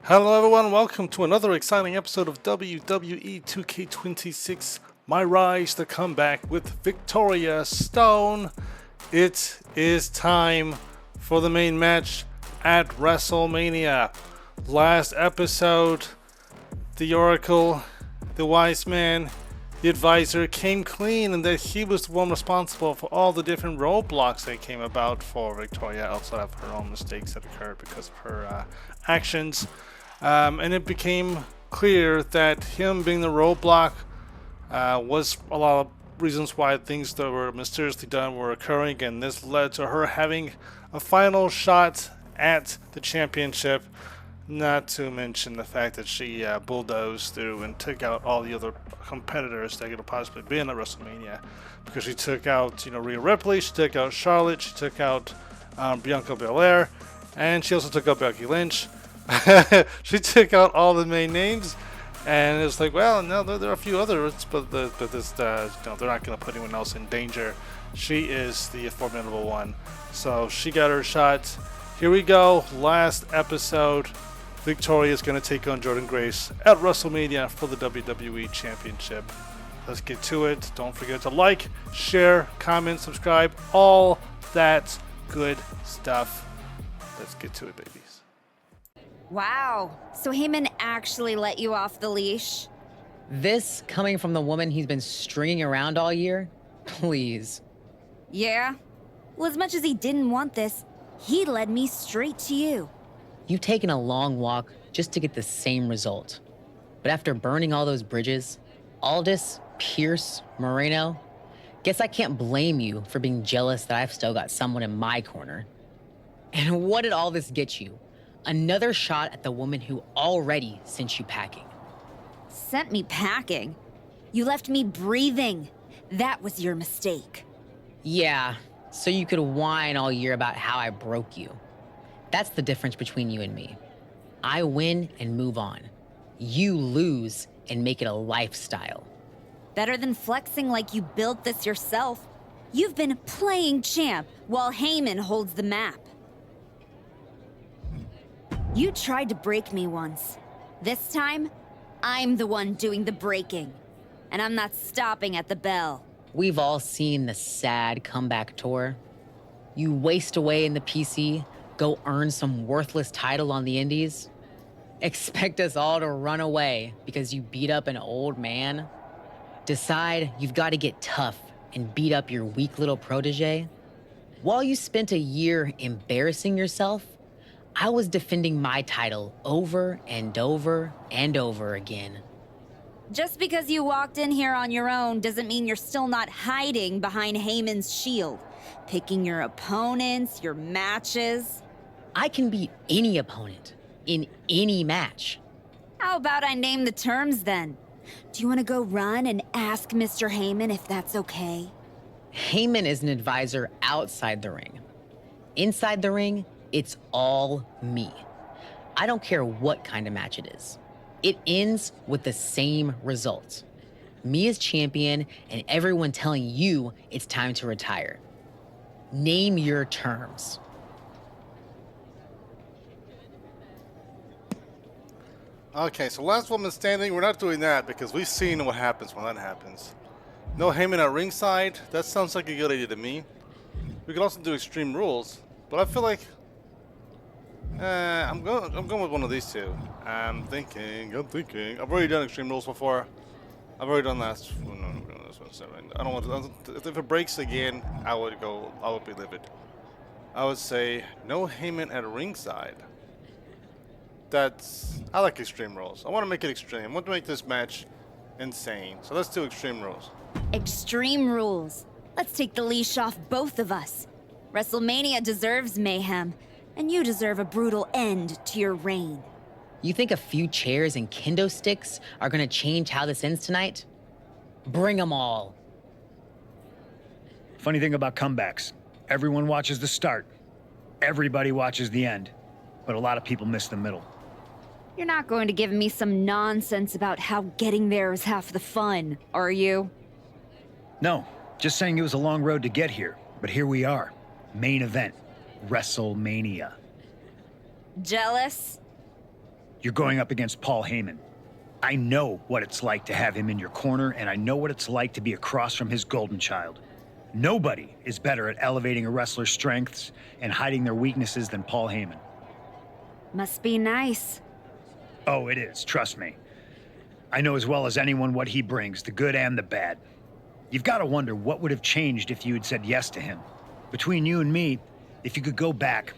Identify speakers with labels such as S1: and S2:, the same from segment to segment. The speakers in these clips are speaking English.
S1: Hello everyone, welcome to another exciting episode of WWE 2K26 MyRise, the comeback with Victoria Stone. It is time for the main match at WrestleMania. Last episode, the Oracle, the wise man, the advisor came clean and that he was the one responsible for all the different roadblocks that came about for Victoria outside of her own mistakes that occurred because of her actions. And it became clear that him being the roadblock was a lot of reasons why things that were mysteriously done were occurring, and this led to her having a final shot at the championship, not to mention the fact that she bulldozed through and took out all the other competitors that could have possibly been at WrestleMania, because she took out Rhea Ripley, she took out Charlotte, she took out Bianca Belair, and she also took out Becky Lynch. She took out all the main names, and it's like, well, no, there are a few others, but they're not going to put anyone else in danger. She is the formidable one, so she got her shot. Here we go, last episode. Victoria is going to take on Jordynne Grace at WrestleMania for the WWE Championship. Let's get to it. Don't forget to like, share, comment, subscribe, all that good stuff. Let's get to it, babies.
S2: Wow, so Heyman actually let you off the leash?
S3: This coming from the woman he's been stringing around all year? Please.
S2: Yeah? Well, as much as he didn't want this, he led me straight to you.
S3: You've taken a long walk just to get the same result. But after burning all those bridges, Aldis, Pierce, Moreno, guess I can't blame you for being jealous that I've still got someone in my corner. And what did all this get you? Another shot at the woman who already sent you packing.
S2: Sent me packing? You left me breathing. That was your mistake.
S3: Yeah, so you could whine all year about how I broke you. That's the difference between you and me. I win and move on. You lose and make it a lifestyle.
S2: Better than flexing like you built this yourself. You've been playing champ while Heyman holds the map. You tried to break me once. This time, I'm the one doing the breaking. And I'm not stopping at the bell.
S3: We've all seen the sad comeback tour. You waste away in the PC, go earn some worthless title on the indies. Expect us all to run away because you beat up an old man. Decide you've got to get tough and beat up your weak little protege. While you spent a year embarrassing yourself, I was defending my title over and over and over again.
S2: Just because you walked in here on your own doesn't mean you're still not hiding behind Heyman's shield, picking your opponents, your matches.
S3: I can beat any opponent in any match.
S2: How about I name the terms then? Do you want to go run and ask Mr. Heyman if that's okay?
S3: Heyman is an advisor outside the ring. Inside the ring, it's all me. I don't care what kind of match it is. It ends with the same result. Me as champion and everyone telling you it's time to retire. Name your terms.
S1: Okay, so last woman standing, we're not doing that because we've seen what happens when that happens. No Heyman at ringside, that sounds like a good idea to me. We could also do Extreme Rules, but I feel like I'm going with one of these two. I'm thinking. I've already done Extreme Rules before. I've already done last. No, this one's 7. I don't want to. If it breaks again, I would be livid. I would say no Heyman at ringside. I like Extreme Rules. I want to make it extreme. I want to make this match insane. So let's do Extreme Rules.
S2: Extreme Rules. Let's take the leash off both of us. WrestleMania deserves mayhem. And you deserve a brutal end to your reign.
S3: You think a few chairs and kendo sticks are gonna change how this ends tonight? Bring them all.
S4: Funny thing about comebacks, everyone watches the start. Everybody watches the end. But a lot of people miss the middle.
S2: You're not going to give me some nonsense about how getting there is half the fun, are you?
S4: No, just saying it was a long road to get here. But here we are. Main event. WrestleMania.
S2: Jealous?
S4: You're going up against Paul Heyman. I know what it's like to have him in your corner, and I know what it's like to be across from his golden child. Nobody is better at elevating a wrestler's strengths and hiding their weaknesses than Paul Heyman.
S2: Must be nice.
S4: Oh, it is, trust me. I know as well as anyone what he brings, the good and the bad. You've got to wonder what would have changed if you had said yes to him. Between you and me, if you could go back.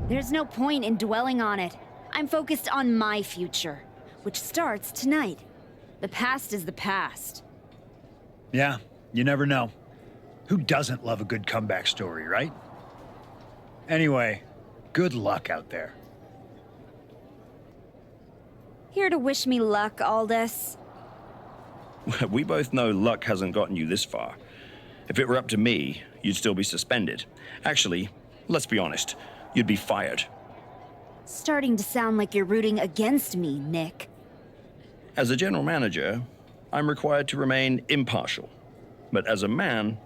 S2: There's no point in dwelling on it. I'm focused on my future, which starts tonight. The past is the past.
S4: Yeah, you never know. Who doesn't love a good comeback story, right? Anyway, good luck out there.
S2: Here to wish me luck, Aldous.
S5: We both know luck hasn't gotten you this far. If it were up to me, you'd still be suspended. Actually, let's be honest, you'd be fired.
S2: Starting to sound like you're rooting against me, Nick.
S5: As a general manager, I'm required to remain impartial. But as a man,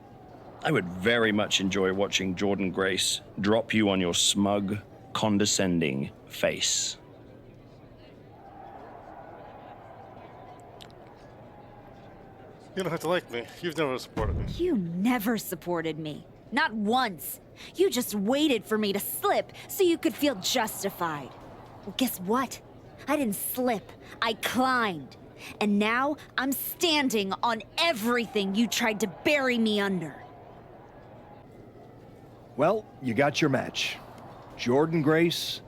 S5: I would very much enjoy watching Jordan Grace drop you on your smug, condescending face.
S1: You don't have to like me. You've never supported me.
S2: You never supported me. Not once. You just waited for me to slip so you could feel justified. Well, guess what? I didn't slip. I climbed. And now I'm standing on everything you tried to bury me under.
S6: Well, you got your match. Jordan Grace,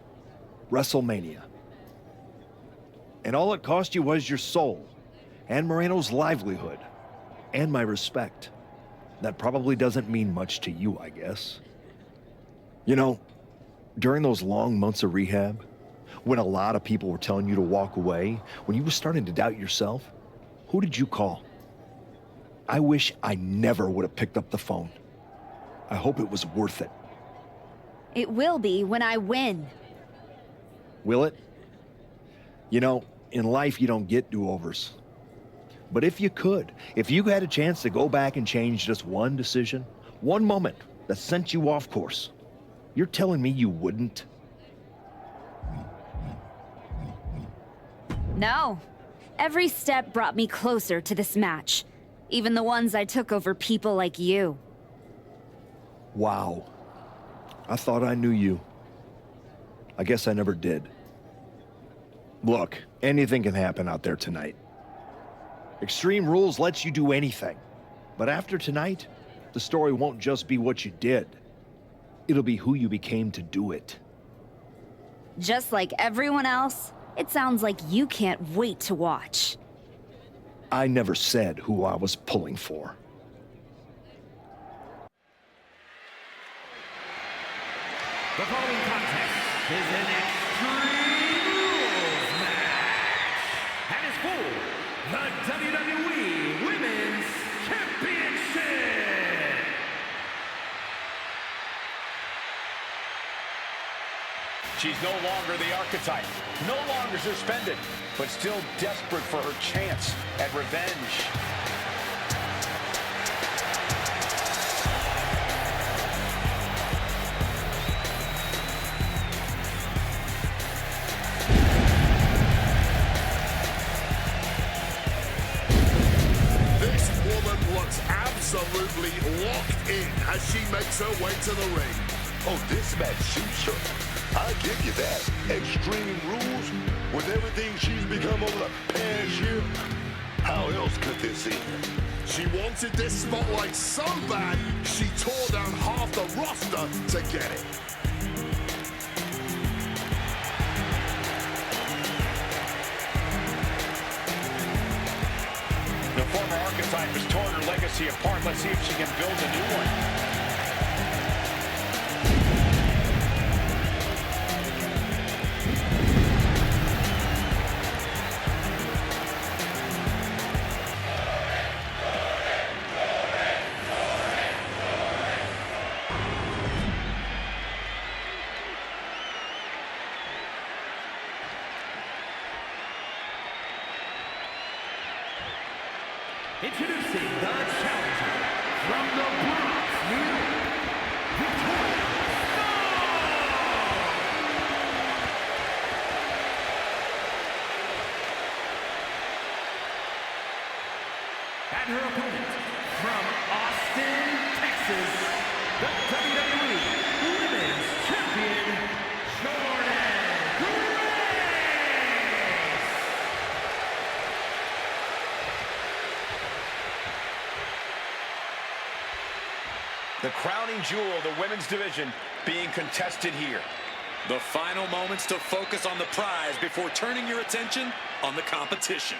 S6: WrestleMania. And all it cost you was your soul, and Moreno's livelihood, and my respect. That probably doesn't mean much to you, I guess. You know, during those long months of rehab, when a lot of people were telling you to walk away, when you were starting to doubt yourself, who did you call? I wish I never would have picked up the phone. I hope it was worth it.
S2: It will be when I win.
S6: Will it? You know, in life you don't get do-overs. But if you could, if you had a chance to go back and change just one decision, one moment that sent you off course, you're telling me you wouldn't?
S2: No. Every step brought me closer to this match. Even the ones I took over people like you.
S6: Wow. I thought I knew you. I guess I never did. Look, anything can happen out there tonight. Extreme Rules lets you do anything. But after tonight, the story won't just be what you did. It'll be who you became to do it.
S2: Just like everyone else, it sounds like you can't wait to watch.
S6: I never said who I was pulling for.
S7: The following contest is an Extreme Rules match and is for the WWE Women's Championship.
S8: She's no longer the archetype, no longer suspended, but still desperate for her chance at revenge.
S9: This woman looks absolutely locked in as she makes her way to the ring.
S10: Oh, this match suits her. I'll give you that. Extreme Rules, with everything she's become over the past year. How else could this end?
S9: She wanted this spotlight so bad, she tore down half the roster to get it.
S8: The former archetype has torn her legacy apart. Let's see if she can build a new one.
S7: Introducing the challenger from the Bronx, New York, Victoria Star! her opponent from Austin, Texas, the WWE Women's Champion, Jordan Grace.
S8: The crowning jewel of the women's division being contested here.
S11: The final moments to focus on the prize before turning your attention on the competition.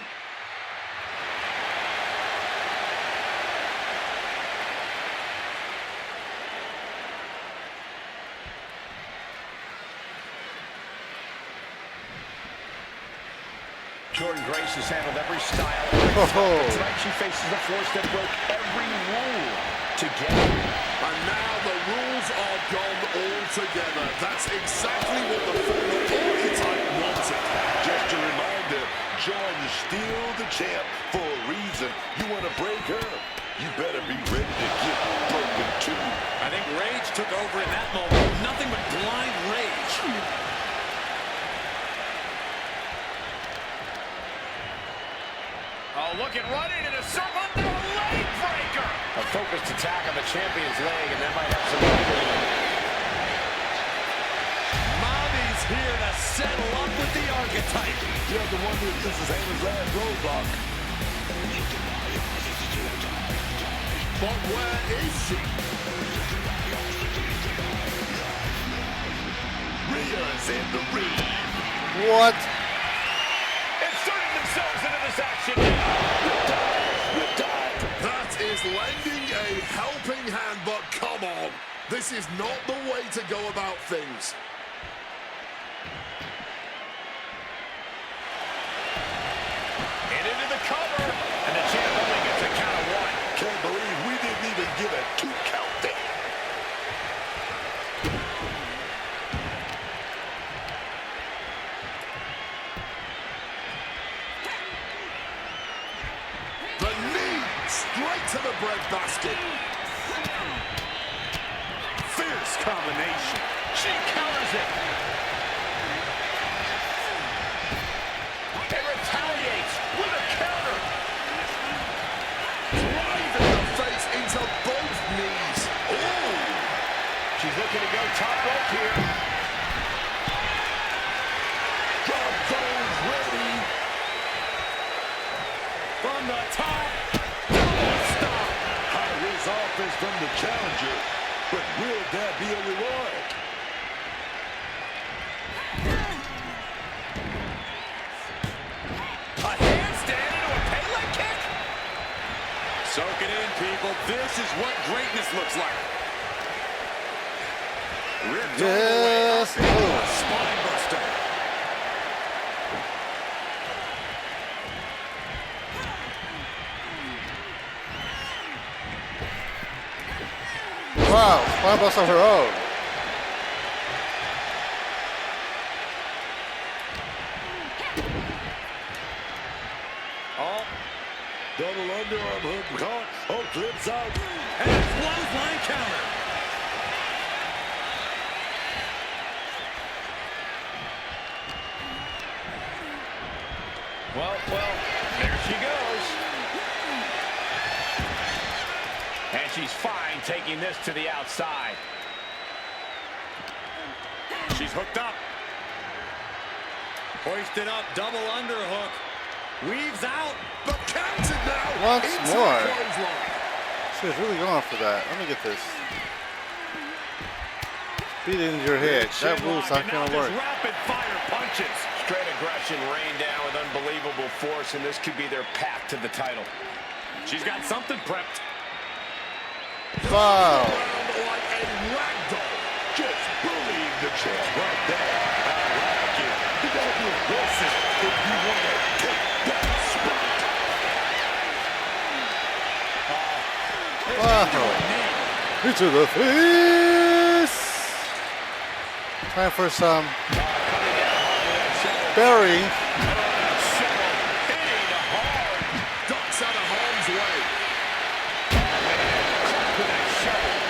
S8: Jordan Grace has handled every style. Tonight she faces a force that broke every rule to get here.
S9: And now the rules are gone altogether. That's exactly what the former archetype wanted.
S10: Just a reminder, Jordan's still the champ for a reason. You want to break her, you better be ready to get broken too.
S11: I think rage took over in that moment. Nothing but blind rage.
S8: Oh, look at running in a circle. No, leg breaker. A focused attack on the champion's leg, and that might have some lingering on it.
S11: Mommy's here to settle up with the archetype.
S10: You have to wonder if this is Heyman's last roadblock.
S9: But where is she?
S10: Rhea's in the ring.
S1: What?
S8: Inserting themselves into this action.
S9: That is lending a helping hand, but come on. This is not the way to go about things.
S8: And into the cover. And the champ only gets a count of one.
S10: Can't believe we didn't even give a 2 count there.
S9: The knee straight to the breadbasket.
S8: Fierce combination. She counters it. And retaliates with a counter.
S9: Driving the face into both knees. Ooh.
S8: She's looking to go top rope here.
S10: Drop zone's ready.
S11: From the top. Double stop.
S10: High-risk offense from the challenger, but will that be a reward?
S11: A handstand into a Pele kick. Soak it in, people. This is what greatness looks like. Ripped all the way up
S1: Yes.
S11: into a spine buster.
S1: Wow, spine bust of her own.
S10: Oh, double underarm hook caught. Oh, flips out.
S11: And a clothesline counter.
S8: Well, there she goes. And she's fine taking this to the outside.
S11: She's hooked up. Hoisted up, double underhook. Weaves out.
S9: But counted now.
S1: Once
S9: into
S1: more.
S9: the clothesline.
S1: She's really going for that. Let me get this. Beat it into your head. That move's not gonna work.
S8: Rapid fire punches. Straight aggression rained down with unbelievable force, and this could be their path to the title.
S11: She's got something prepped.
S1: Wow.
S9: Around like a ragdoll.
S10: Just bullying the champ right there. I like it. You gotta be aggressive if you want to take that spot.
S1: Wow. Into the face. Time for some burying.
S9: Ducks out of harm's way.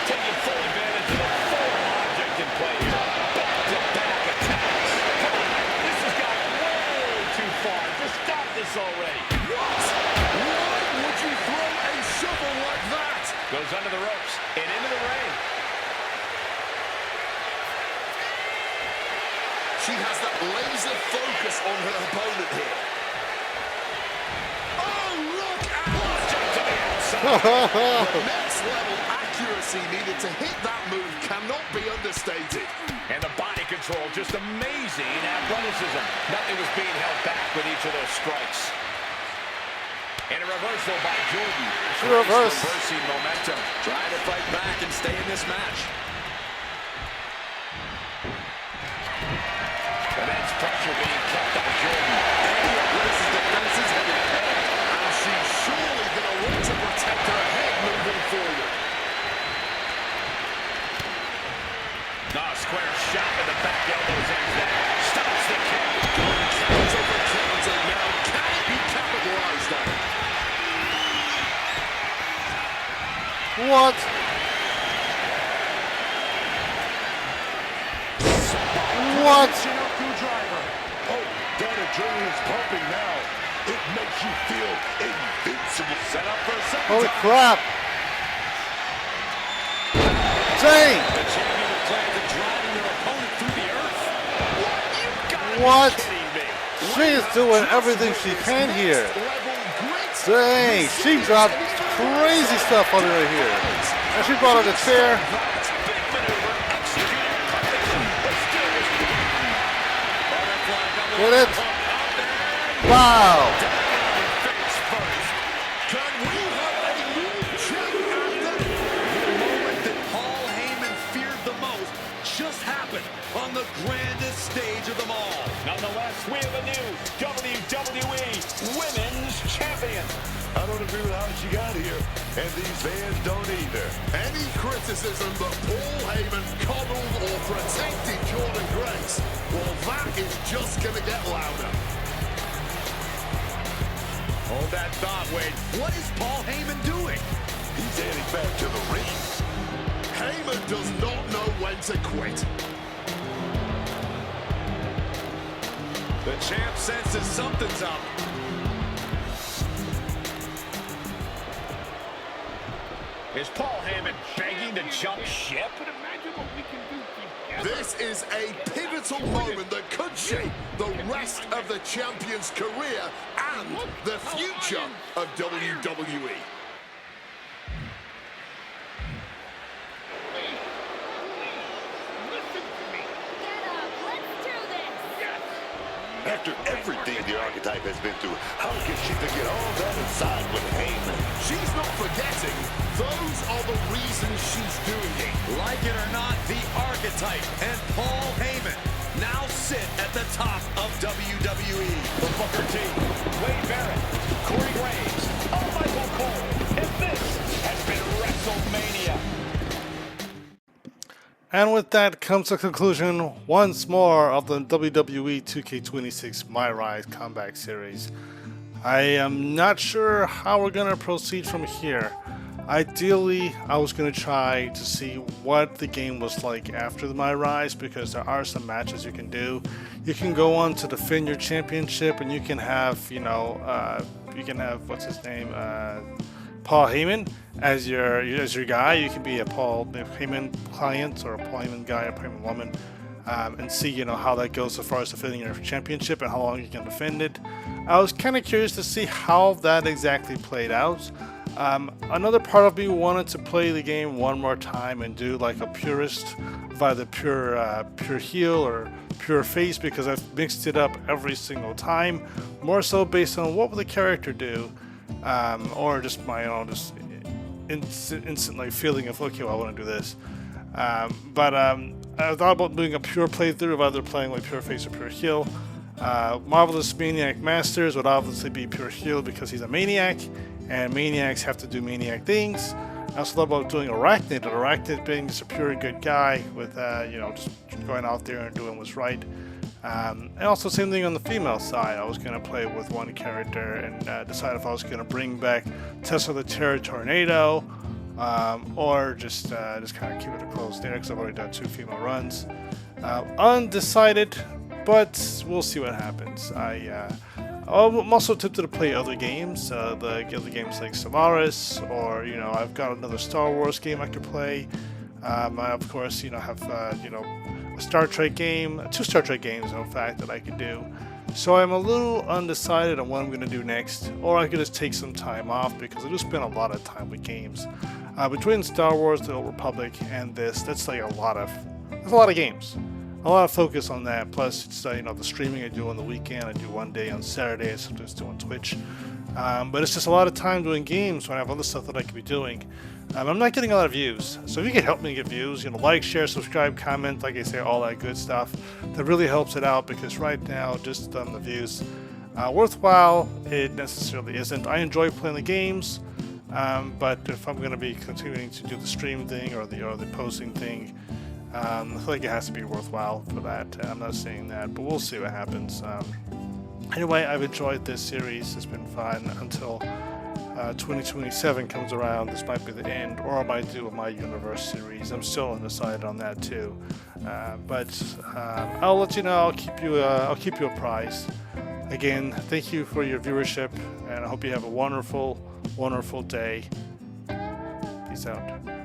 S8: Taking full advantage of the full object in play here. Back-to-back attacks. Come on, this has got way too far. Just stop this already.
S9: What? Why would you throw a She has that laser focus on her opponent here. Oh, look at the next level accuracy needed to hit that move cannot be understated.
S8: And the body control, just amazing athleticism. Nothing was being held back with each of those strikes. And a reversal by Jordan. Reversing momentum.
S11: Trying to fight back and stay in this match.
S8: Immense pressure being kept on Jordan.
S9: This defense is headed ahead, and she's surely going to want to protect her head moving forward.
S8: Square shot with the back elbows ends that. Stops the kick.
S9: Counter for counter now. Can it be capitalized on?
S1: What? What?
S10: Oh, that adrenaline's pumping now. It makes you feel invincible.
S11: Set up for a second
S1: Holy
S11: time.
S1: crap! Dang!
S11: The champion with plans of driving their opponent through the earth.
S1: What?
S11: Kidding me.
S1: She is doing everything she can here. Dang! She dropped crazy stuff under her here. And she brought her the chair.
S11: Big maneuver executed perfectly. But still was butterfly double
S1: Get it?
S11: hook out there.
S1: Wow!
S11: Face first.
S9: Can we have a new champion?
S7: The moment that Paul Heyman feared the most just happened on the grandest stage of them all.
S8: Nonetheless, we have a new WWE Women's Champion.
S10: I don't agree with how she got here, and these fans don't either.
S9: Any criticism that Paul Heyman coddled or protected Jordan Grace, well, that is just going to get louder.
S11: Hold that thought, Wade.
S7: What is Paul Heyman doing?
S10: He's heading back to the ring.
S9: Heyman does not know when to quit.
S11: The champ senses something's up.
S8: Is Paul Heyman begging to jump ship?
S9: This is a pivotal moment that could shape the rest of the champion's career and the future of WWE.
S10: After everything the Archetype has been through, how can she forget all that inside with Heyman?
S9: She's not forgetting. Those are the reasons she's doing it.
S7: Like it or not, the Archetype and Paul Heyman now sit at the top of WWE.
S8: For Booker T, Wade Barrett, Corey Graves, Michael Cole, and this has been WrestleMania.
S1: And with that comes the conclusion once more of the WWE 2K26 MyRise Comeback Series. I am not sure how we're going to proceed from here. Ideally, I was going to try to see what the game was like after the MyRise, because there are some matches you can do. You can go on to defend your championship, and you can have, what's his name? Paul Heyman as your guy. You can be a Paul Heyman client or a Paul Heyman guy, a Paul Heyman woman, and see how that goes as far as defending your championship and how long you can defend it. I was kind of curious to see how that exactly played out. Another part of me wanted to play the game one more time and do like a purist via the pure heel or pure face, because I've mixed it up every single time, more so based on what would the character do. Or just my own instant like feeling of, okay, well, I want to do this. But I thought about doing a pure playthrough of either playing like pure face or pure heel. Marvelous Maniac Masters would obviously be pure heel because he's a maniac, and maniacs have to do maniac things. I also thought about doing Arachnid being just a pure good guy with just going out there and doing what's right. And also same thing on the female side. I was going to play with one character and decide if I was going to bring back Tessa the Terror Tornado, or just kind of keep it a close there, because I've already done 2 female runs. Undecided, but we'll see what happens. I'm also tempted to play other games, the other games like Solaris, or I've got another Star Wars game I could play. I of course have a Star Trek game, 2 Star Trek games in fact that I could do. So I'm a little undecided on what I'm going to do next, or I could just take some time off because I do spend a lot of time with games. Between Star Wars, The Old Republic, and this, that's like a lot of games. A lot of focus on that. Plus, it's the streaming I do on the weekend. I do one day on Saturday. I sometimes do on Twitch. But it's just a lot of time doing games when I have other stuff that I could be doing. I'm not getting a lot of views, so if you can help me get views, like, share, subscribe, comment, like I say, all that good stuff, that really helps it out, because right now, just the views, worthwhile, it necessarily isn't. I enjoy playing the games, but if I'm going to be continuing to do the stream thing or the posting thing, I feel like it has to be worthwhile for that. I'm not saying that, but we'll see what happens. Anyway, I've enjoyed this series. It's been fun until 2027 comes around. This might be the end, or I might do a My Universe series. I'm still undecided on that too. But I'll let you know. I'll keep you apprised. Again, thank you for your viewership, and I hope you have a wonderful, wonderful day. Peace out.